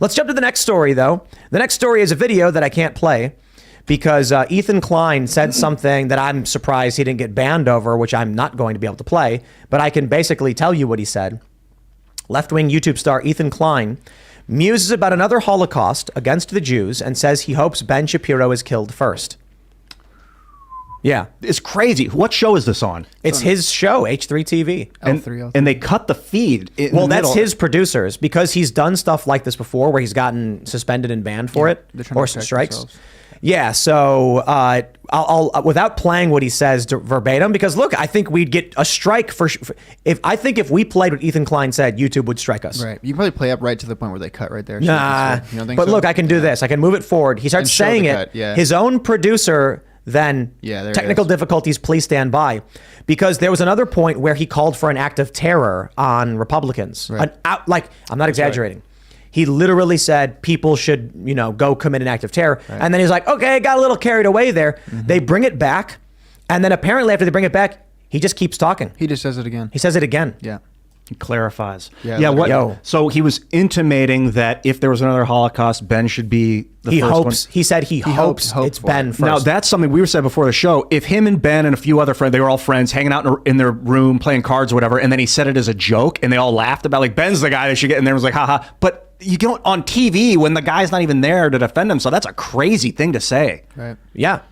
Let's jump to the next story, though. The next story is a video that I can't play because Ethan Klein said something that I'm surprised he didn't get banned over, which I'm not going to be able to play, but I can basically tell you what he said. Left-wing YouTube star Ethan Klein muses about another Holocaust against the Jews and says he hopes Ben Shapiro is killed first. Yeah. It's crazy. What show is this on? It's his show, H3TV. And they cut the feed. Well, that's his producers because he's done stuff like this before where he's gotten suspended and banned for it or strikes. Themselves. Yeah. So I'll without playing what he says verbatim, because look, I think we'd get a strike if we played what Ethan Klein said, YouTube would strike us. Right. You can probably play up right to the point where they cut right there. Nah. You don't think but so? Look, I can do this. I can move it forward. He starts saying it. Yeah. His own producer. Then technical difficulties, please stand by. Because there was another point where he called for an act of terror on Republicans. Right. I'm not exaggerating. Right. He literally said people should, go commit an act of terror. Right. And then he's like, okay, got a little carried away there. Mm-hmm. They bring it back. And then apparently after they bring it back, he just keeps talking. He just says it again. He says it again. Yeah. He clarifies. Yeah. So he was intimating that if there was another Holocaust, Ben should be the first one. He said he hopes it's Ben first. Now, that's something we said before the show. If him and Ben and a few other friends, they were all friends, hanging out in their room, playing cards or whatever, and then he said it as a joke, and they all laughed about, like, Ben's the guy that should get, and there was like, haha. But you don't, on TV, when the guy's not even there to defend him, so that's a crazy thing to say. Right. Yeah.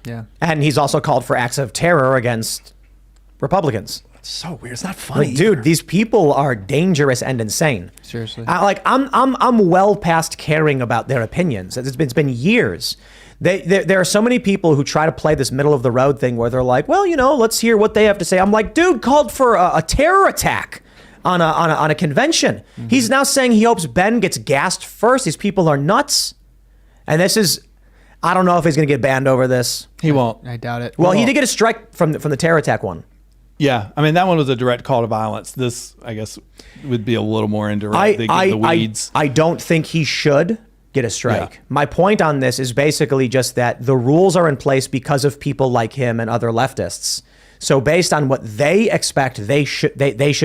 And he's also called for acts of terror against Republicans. It's so weird. It's not funny. Like, dude, these people are dangerous and insane. Seriously. I'm well past caring about their opinions. It's been years. There are so many people who try to play this middle of the road thing where they're like, well, let's hear what they have to say. I'm like, dude, called for a terror attack on a convention. Mm-hmm. He's now saying he hopes Ben gets gassed first. These people are nuts. And this is, I don't know if he's going to get banned over this. He won't. I doubt it. Well, he did get a strike from the terror attack one. Yeah, I mean, that one was a direct call to violence. This, I guess, would be a little more indirect. They get the weeds. I don't think he should get a strike. Yeah. My point on this is basically just that the rules are in place because of people like him and other leftists. So based on what they expect, they should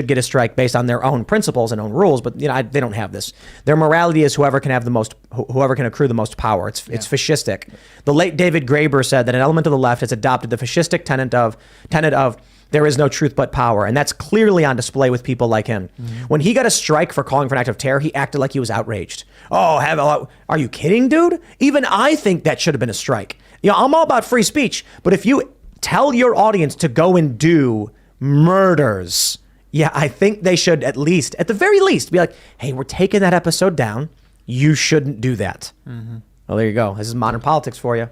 get a strike based on their own principles and own rules. But they don't have this. Their morality is whoever can accrue the most power. It's fascistic. The late David Graeber said that an element of the left has adopted the fascistic tenet of there is no truth but power. And that's clearly on display with people like him. Mm-hmm. When he got a strike for calling for an act of terror, he acted like he was outraged. Oh, are you kidding, dude? Even I think that should have been a strike. I'm all about free speech, but if you tell your audience to go and do murders, I think they should at the very least, be like, hey, we're taking that episode down. You shouldn't do that. Mm-hmm. Well, there you go. This is modern politics for you.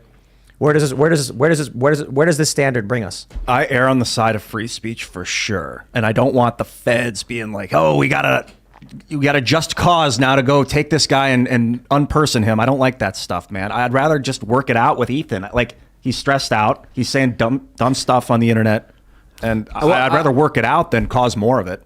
Where does this standard bring us? I err on the side of free speech for sure, and I don't want the feds being like, "Oh, we got a just cause now to go take this guy and unperson him." I don't like that stuff, man. I'd rather just work it out with Ethan. Like, he's stressed out. He's saying dumb stuff on the internet, and I'd rather work it out than cause more of it.